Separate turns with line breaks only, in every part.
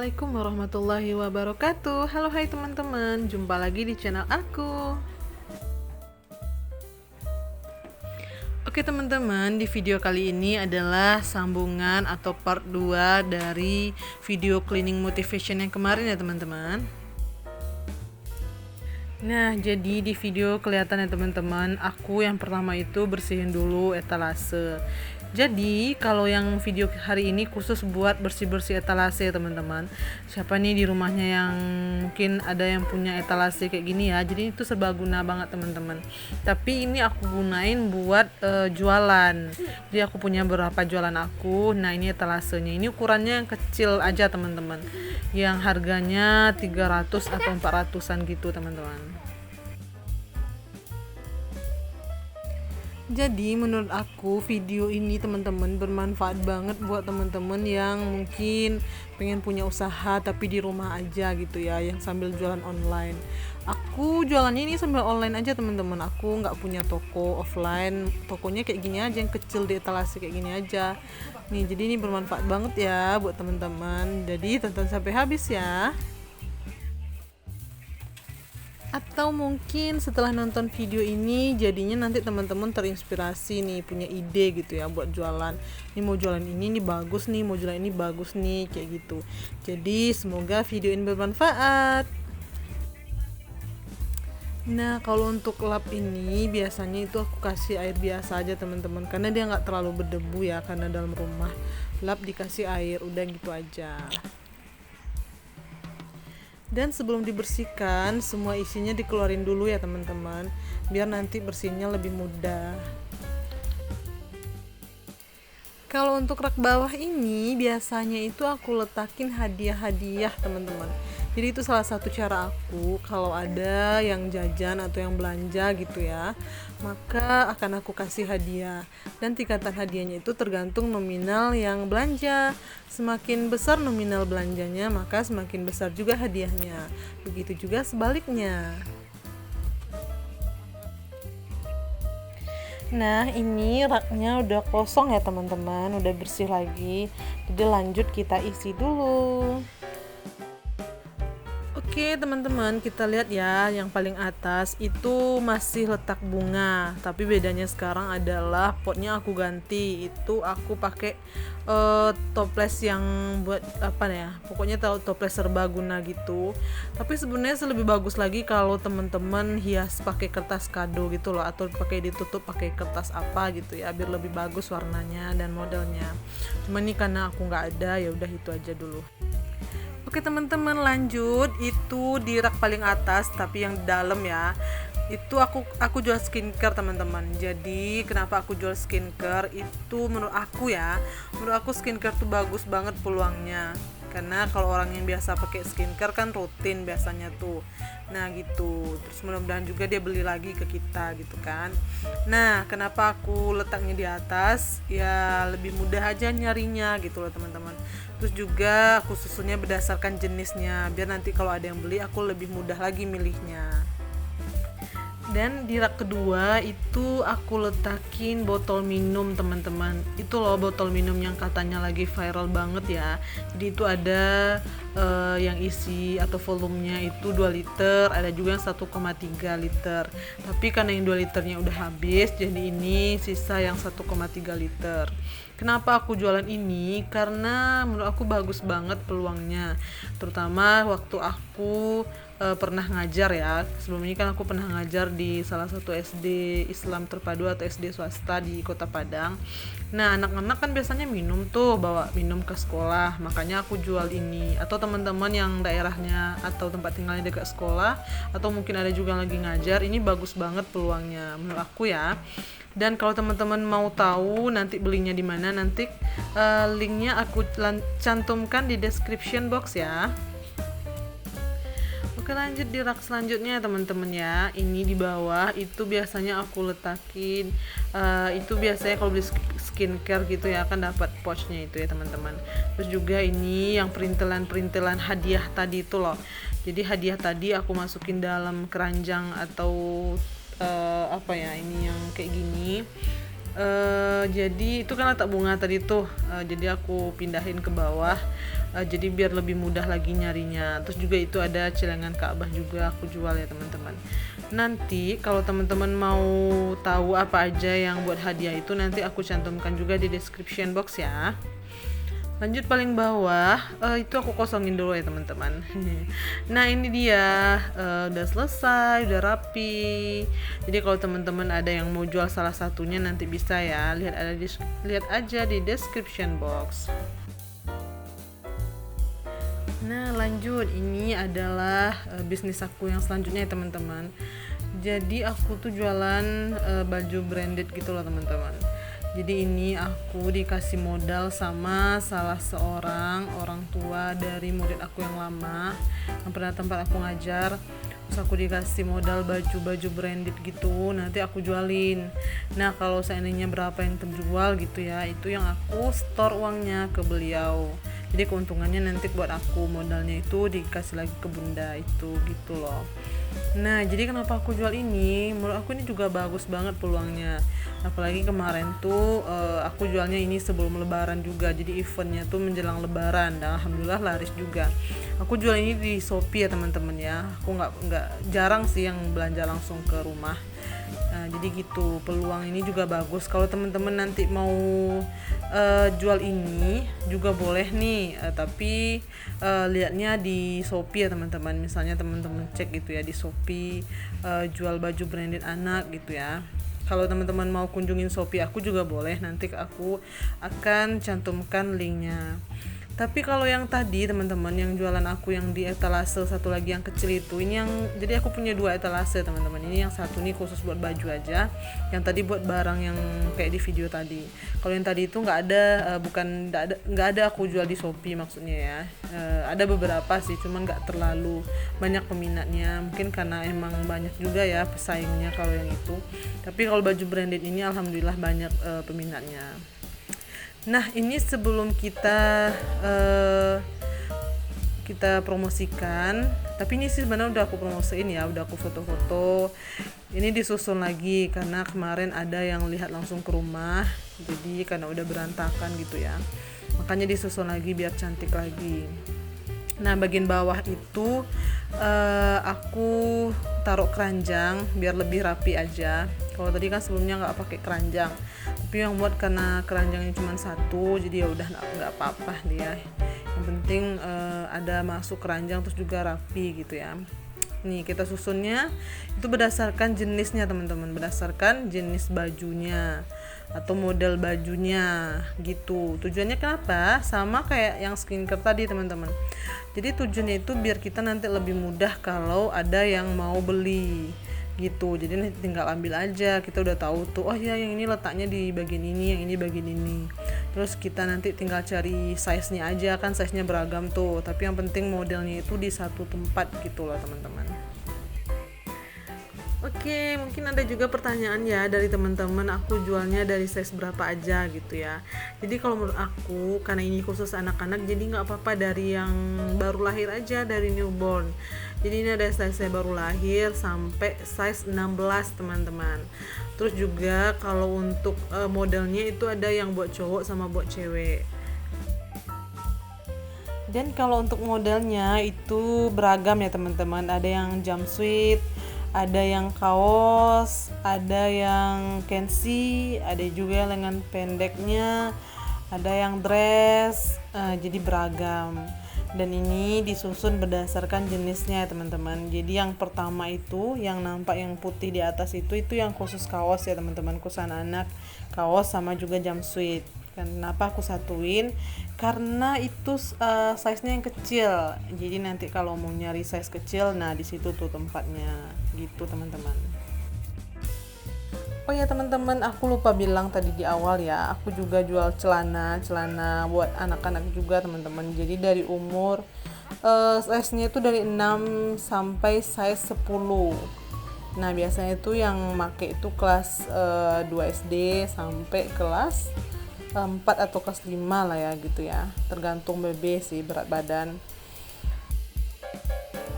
Assalamualaikum warahmatullahi wabarakatuh. Halo hai teman-teman, jumpa lagi di channel aku. Oke teman-teman, di video kali ini adalah sambungan atau part 2 dari video cleaning motivation yang kemarin ya teman-teman. Nah, jadi di video kelihatan ya teman-teman, aku yang pertama itu bersihin dulu etalase. Jadi, kalau yang video hari ini khusus buat bersih-bersih etalase teman-teman. Siapa nih di rumahnya yang mungkin ada yang punya etalase kayak gini ya. Jadi itu serbaguna banget teman-teman. Tapi ini aku gunain buat jualan. Jadi aku punya beberapa jualan aku. Nah, ini etalasenya. Ini ukurannya yang kecil aja teman-teman. Yang harganya 300 atau 400-an gitu teman-teman. Jadi menurut aku video ini teman-teman bermanfaat banget buat teman-teman yang mungkin pengen punya usaha tapi di rumah aja gitu ya, yang sambil jualan online. Aku jualannya ini sambil online aja teman-teman. Aku nggak punya toko offline. Tokonya kayak gini aja, yang kecil di etalase kayak gini aja. Nih, jadi ini bermanfaat banget ya buat teman-teman. Jadi tonton sampai habis ya. Atau mungkin setelah nonton video ini jadinya nanti teman-teman terinspirasi nih, punya ide gitu ya buat jualan. Ini mau jualan ini bagus nih, mau jualan ini bagus nih, kayak gitu. Jadi semoga video ini bermanfaat. Nah, kalau untuk lap ini biasanya itu aku kasih air biasa aja teman-teman, karena dia nggak terlalu berdebu ya, karena dalam rumah. Lap dikasih air, udah gitu aja. Dan sebelum dibersihkan, semua isinya dikeluarin dulu ya teman-teman, biar nanti bersihnya lebih mudah. Kalau untuk rak bawah ini biasanya itu aku letakin hadiah-hadiah teman-teman. Jadi itu salah satu cara aku kalau ada yang jajan atau yang belanja gitu ya, maka akan aku kasih hadiah. Dan tingkatan hadiahnya itu tergantung nominal yang belanja. Semakin besar nominal belanjanya, maka semakin besar juga hadiahnya. Begitu juga sebaliknya. Nah, ini raknya udah kosong ya teman-teman, udah bersih lagi. Jadi lanjut kita isi dulu. Oke teman-teman, kita lihat ya, yang paling atas itu masih letak bunga, tapi bedanya sekarang adalah potnya aku ganti. Itu aku pakai toples yang buat apa ya, pokoknya toples serbaguna gitu. Tapi sebenarnya lebih bagus lagi kalau teman-teman hias pakai kertas kado gitu loh, atau pakai ditutup pakai kertas apa gitu ya, biar lebih bagus warnanya dan modelnya. Cuman ini karena aku nggak ada, ya udah itu aja dulu. Oke teman-teman, lanjut itu di rak paling atas tapi yang di dalam ya. Itu aku jual skincare teman-teman. Jadi kenapa aku jual skincare itu, menurut aku ya, menurut aku skincare tuh bagus banget peluangnya. Karena kalau orang yang biasa pakai skincare kan rutin biasanya tuh. Nah gitu. Terus mudah-mudahan juga dia beli lagi ke kita gitu kan. Nah, kenapa aku letaknya di atas? Ya lebih mudah aja nyarinya gitu loh teman-teman. Terus juga aku susunnya berdasarkan jenisnya, biar nanti kalau ada yang beli aku lebih mudah lagi milihnya. Dan di rak kedua itu aku letakin botol minum teman-teman. Itu loh botol minum yang katanya lagi viral banget ya. Jadi itu ada yang isi atau volumenya itu 2 liter, ada juga yang 1,3 liter. Tapi karena yang 2 liternya udah habis, jadi ini sisa yang 1,3 liter. Kenapa aku jualan ini? Karena menurut aku bagus banget peluangnya. Terutama waktu aku pernah ngajar ya. Sebelum ini kan aku pernah ngajar di salah satu SD Islam terpadu atau SD swasta di Kota Padang. Nah, anak-anak kan biasanya minum tuh, bawa minum ke sekolah. Makanya aku jual ini. Atau teman-teman yang daerahnya atau tempat tinggalnya dekat sekolah, atau mungkin ada juga yang lagi ngajar, ini bagus banget peluangnya menurut aku ya. Dan kalau teman-teman mau tahu nanti belinya di mana, nanti linknya aku cantumkan di description box ya. Oke, lanjut di rak selanjutnya teman-teman ya. Ini di bawah itu biasanya aku letakin itu biasanya kalau beli skincare gitu ya, akan dapat pouchnya itu ya teman-teman. Terus juga ini yang perintilan hadiah tadi itu loh. Jadi hadiah tadi aku masukin dalam keranjang atau apa ya, ini yang kayak gini. Jadi itu kan letak bunga tadi tuh, jadi aku pindahin ke bawah, jadi biar lebih mudah lagi nyarinya. Terus juga itu ada celengan Ka'bah juga aku jual ya teman-teman. Nanti kalau teman-teman mau tahu apa aja yang buat hadiah itu, nanti aku cantumkan juga di description box ya. Lanjut paling bawah, itu aku kosongin dulu ya teman-teman. Nah ini dia, udah selesai, udah rapi. Jadi kalau teman-teman ada yang mau jual salah satunya, nanti bisa ya, lihat aja di description box. Nah lanjut, ini adalah bisnis aku yang selanjutnya ya teman-teman. Jadi aku tuh jualan baju branded gitu loh teman-teman. Jadi ini aku dikasih modal sama salah seorang orang tua dari murid aku yang lama yang pernah tempat aku ngajar. Terus aku dikasih modal baju-baju branded gitu, nanti aku jualin. Nah kalau seandainya berapa yang terjual gitu ya, itu yang aku store uangnya ke beliau. Jadi keuntungannya nanti buat aku, modalnya itu dikasih lagi ke bunda itu gitu loh. Nah jadi kenapa aku jual ini, menurut aku ini juga bagus banget peluangnya. Apalagi kemarin tuh aku jualnya ini sebelum lebaran juga, jadi eventnya tuh menjelang lebaran dan alhamdulillah laris juga. Aku jual ini di Shopee ya teman-teman ya, aku nggak jarang sih yang belanja langsung ke rumah. Jadi gitu, peluang ini juga bagus. Kalau teman-teman nanti mau jual ini juga boleh nih, tapi lihatnya di Shopee ya teman-teman. Misalnya teman-teman cek gitu ya di Shopee, jual baju branded anak gitu ya. Kalau teman-teman mau kunjungin Shopee aku juga boleh, nanti aku akan cantumkan linknya. Tapi kalau yang tadi teman-teman yang jualan aku yang di etalase satu lagi yang kecil itu, ini yang jadi aku punya 2 etalase teman-teman. Ini yang satu nih khusus buat baju aja, yang tadi buat barang yang kayak di video tadi. Kalau yang tadi itu nggak ada, nggak ada aku jual di Shopee maksudnya ya. Ada beberapa sih, cuman nggak terlalu banyak peminatnya. Mungkin karena emang banyak juga ya pesaingnya kalau yang itu. Tapi kalau baju branded ini alhamdulillah banyak peminatnya. Nah ini sebelum kita promosikan, tapi ini sih sebenarnya udah aku promosiin ya, udah aku foto-foto. Ini disusun lagi karena kemarin ada yang lihat langsung ke rumah, jadi karena udah berantakan gitu ya, makanya disusun lagi biar cantik lagi. Nah bagian bawah itu aku taruh keranjang biar lebih rapi aja. Kalau tadi kan sebelumnya nggak pakai keranjang, tapi yang buat karena keranjangnya cuma satu, jadi ya udah nggak apa-apa dia. Yang penting ada masuk keranjang terus juga rapi gitu ya. Nih kita susunnya itu berdasarkan jenisnya teman-teman, berdasarkan jenis bajunya atau model bajunya gitu. Tujuannya kenapa? Sama kayak yang skincare tadi teman-teman. Jadi tujuannya itu biar kita nanti lebih mudah kalau ada yang mau beli gitu. Jadi nanti tinggal ambil aja, kita udah tahu tuh, oh ya yang ini letaknya di bagian ini, yang ini bagian ini. Terus kita nanti tinggal cari size-nya aja, kan size-nya beragam tuh, tapi yang penting modelnya itu di satu tempat gitu loh teman-teman. Oke, mungkin ada juga pertanyaan ya dari teman-teman, aku jualnya dari size berapa aja gitu ya. Jadi kalau menurut aku, karena ini khusus anak-anak, jadi nggak apa-apa dari yang baru lahir aja, dari newborn. Jadi ini ada size baru lahir sampai size 16 teman-teman. Terus juga kalau untuk modelnya itu ada yang buat cowok sama buat cewek. Dan kalau untuk modelnya itu beragam ya teman-teman, ada yang jumpsuit, ada yang kaos, ada yang kensi, ada juga yang lengan pendeknya, ada yang dress, jadi beragam. Dan ini disusun berdasarkan jenisnya ya teman-teman. Jadi yang pertama itu yang nampak yang putih di atas itu yang khusus kaos ya teman-teman, khusus anak-anak, kaos sama juga jumpsuit. Kenapa aku satuin? Karena itu size-nya yang kecil. Jadi nanti kalau mau nyari size kecil, nah di situ tuh tempatnya gitu teman-teman. Oh ya teman-teman, aku lupa bilang tadi di awal ya, aku juga jual celana buat anak-anak juga teman-teman. Jadi dari umur size-nya itu dari 6 sampai size 10. Nah biasanya itu yang make itu kelas 2 SD sampai kelas 4 atau kelas 5 lah ya gitu ya, tergantung bebe sih berat badan.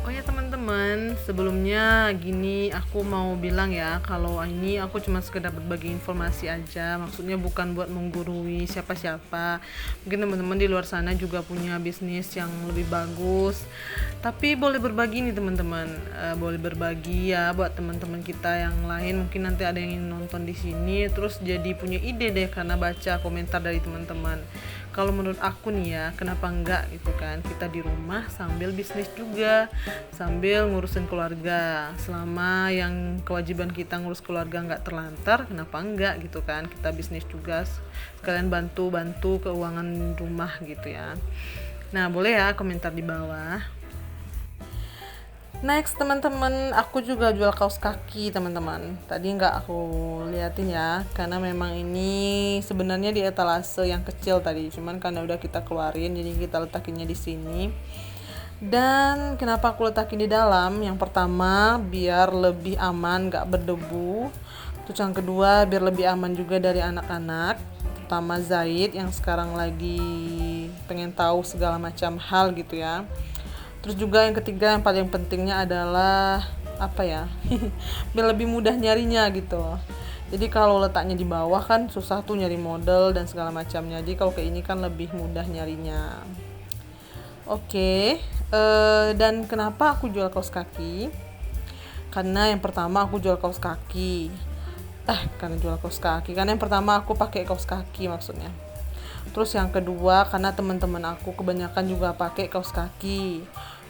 Oh Oh ya teman-teman, sebelumnya gini aku mau bilang ya, kalau ini aku cuma sekedar berbagi informasi aja, maksudnya bukan buat menggurui siapa-siapa. Mungkin teman-teman di luar sana juga punya bisnis yang lebih bagus, tapi boleh berbagi nih teman-teman. Boleh berbagi ya buat teman-teman kita yang lain, mungkin nanti ada yang ingin nonton di sini terus jadi punya ide deh karena baca komentar dari teman-teman. Kalau menurut aku nih ya, kenapa enggak gitu kan, kita di rumah sambil bisnis juga, sambil ngurusin keluarga. Selama yang kewajiban kita ngurus keluarga nggak terlantar, kenapa enggak gitu kan, kita bisnis juga, sekalian bantu keuangan rumah gitu ya. Nah boleh ya komentar di bawah. Next teman-teman, aku juga jual kaos kaki teman-teman. Tadi nggak aku liatin ya, karena memang ini sebenarnya di etalase yang kecil tadi. Cuman karena udah kita keluarin, jadi kita letakinnya di sini. Dan kenapa aku letakin di dalam? Yang pertama biar lebih aman, nggak berdebu. Terus yang kedua biar lebih aman juga dari anak-anak, terutama Zaid yang sekarang lagi pengen tahu segala macam hal gitu ya. Terus juga yang ketiga yang paling pentingnya adalah apa ya? Biar lebih mudah nyarinya gitu. Jadi kalau letaknya di bawah kan susah tuh nyari model dan segala macamnya. Jadi kalau kayak ini kan lebih mudah nyarinya. Oke, dan kenapa aku jual kaos kaki? Karena yang pertama aku jual kaos kaki. Karena yang pertama aku pakai kaos kaki maksudnya. Terus yang kedua karena teman-teman aku kebanyakan juga pakai kaos kaki.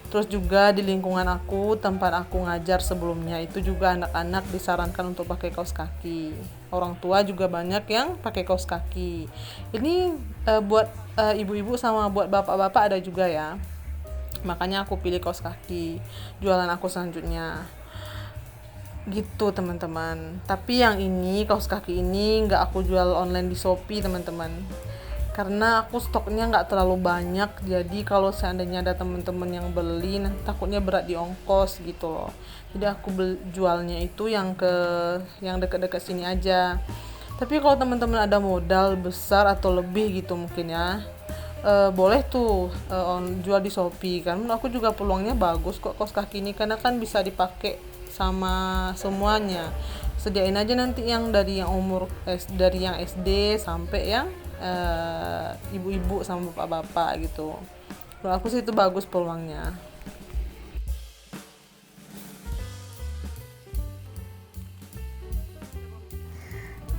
Terus juga di lingkungan aku, tempat aku ngajar sebelumnya itu juga anak-anak disarankan untuk pakai kaos kaki. Orang tua juga banyak yang pakai kaos kaki. Ini buat ibu-ibu sama buat bapak-bapak ada juga ya. Makanya aku pilih kaos kaki. Jualan aku selanjutnya. Gitu teman-teman. Tapi yang ini kaos kaki ini nggak aku jual online di Shopee teman-teman, karena aku stoknya nggak terlalu banyak. Jadi kalau seandainya ada teman-teman yang beli, nah takutnya berat di ongkos gitu loh. Jadi aku jualnya itu yang dekat-dekat sini aja. Tapi kalau teman-teman ada modal besar atau lebih gitu mungkin ya, boleh tuh jual di Shopee. Kan aku juga peluangnya bagus kok kaos kaki ini, karena kan bisa dipakai sama semuanya. Sediain aja nanti yang dari yang dari yang SD sampai yang ibu-ibu sama bapak-bapak gitu. Menurut aku sih itu bagus peluangnya.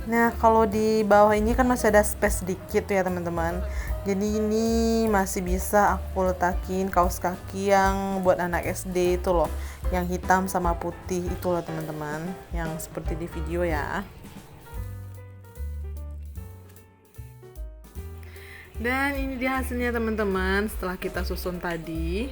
Nah, kalau di bawah ini kan masih ada space sedikit ya teman-teman. Jadi ini masih bisa aku letakin kaos kaki yang buat anak SD itu loh, yang hitam sama putih itu loh teman-teman, yang seperti di video ya. Dan ini dia hasilnya teman-teman setelah kita susun tadi.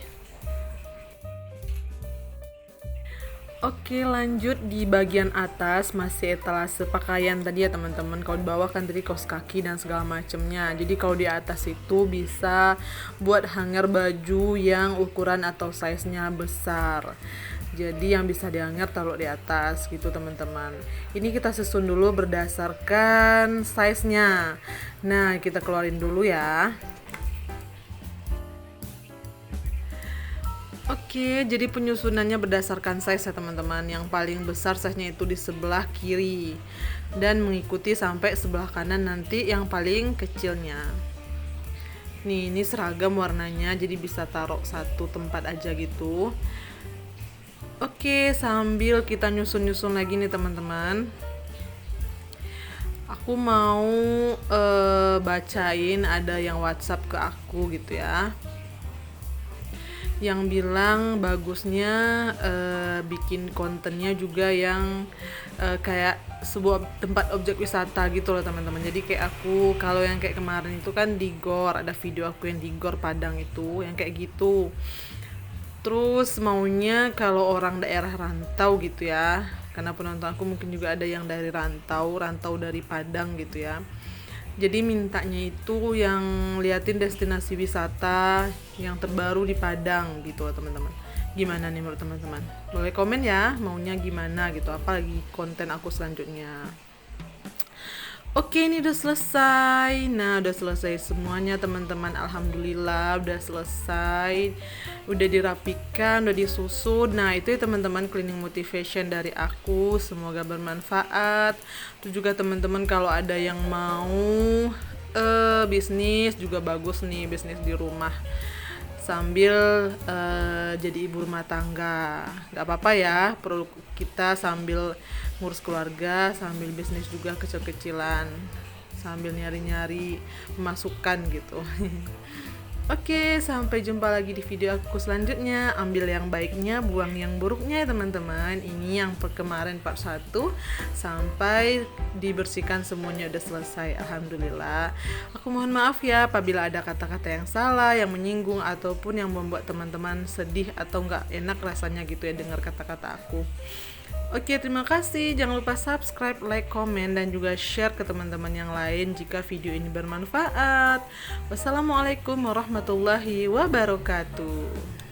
Oke, lanjut di bagian atas masih etalase pakaian tadi ya teman-teman. Kalau di bawah kan tadi kaos kaki dan segala macamnya. Jadi kalau di atas itu bisa buat hanger baju yang ukuran atau size-nya besar. Jadi yang bisa dihanger taruh di atas gitu teman-teman. Ini kita susun dulu berdasarkan size-nya. Nah, kita keluarin dulu ya. Oke, jadi penyusunannya berdasarkan size ya teman-teman. Yang paling besar size-nya itu di sebelah kiri dan mengikuti sampai sebelah kanan nanti yang paling kecilnya. Nih, ini seragam warnanya, jadi bisa taruh satu tempat aja gitu. Oke, sambil kita nyusun-nyusun lagi nih teman-teman. Aku mau bacain ada yang WhatsApp ke aku gitu ya, yang bilang bagusnya bikin kontennya juga yang kayak sebuah tempat objek wisata gitu loh teman-teman. Jadi kayak aku kalau yang kayak kemarin itu kan di GOR, ada video aku yang di GOR Padang itu yang kayak gitu. Terus maunya kalau orang daerah rantau gitu ya, karena penonton aku mungkin juga ada yang dari rantau dari Padang gitu ya. Jadi mintanya itu yang liatin destinasi wisata yang terbaru di Padang gitu teman-teman. Gimana nih menurut teman-teman? Boleh komen ya maunya gimana gitu, apalagi konten aku selanjutnya. Oke, ini udah selesai. Nah, udah selesai semuanya teman-teman. Alhamdulillah udah selesai. Udah dirapikan, udah disusun. Nah, itu ya teman-teman cleaning motivation dari aku. Semoga bermanfaat. Terus juga teman-teman kalau ada yang mau bisnis juga bagus nih, bisnis di rumah sambil jadi ibu rumah tangga. Nggak apa-apa ya, perlu kita sambil ngurus keluarga, sambil bisnis juga kecil-kecilan, sambil nyari-nyari pemasukan gitu. Oke, sampai jumpa lagi di video aku selanjutnya. Ambil yang baiknya, buang yang buruknya ya teman-teman. Ini yang kemarin part 1 sampai dibersihkan semuanya udah selesai. Alhamdulillah. Aku mohon maaf ya apabila ada kata-kata yang salah, yang menyinggung ataupun yang membuat teman-teman sedih atau nggak enak rasanya gitu ya dengar kata-kata aku. Oke, terima kasih. Jangan lupa subscribe, like, komen, dan juga share ke teman-teman yang lain jika video ini bermanfaat. Wassalamualaikum warahmatullahi wabarakatuh.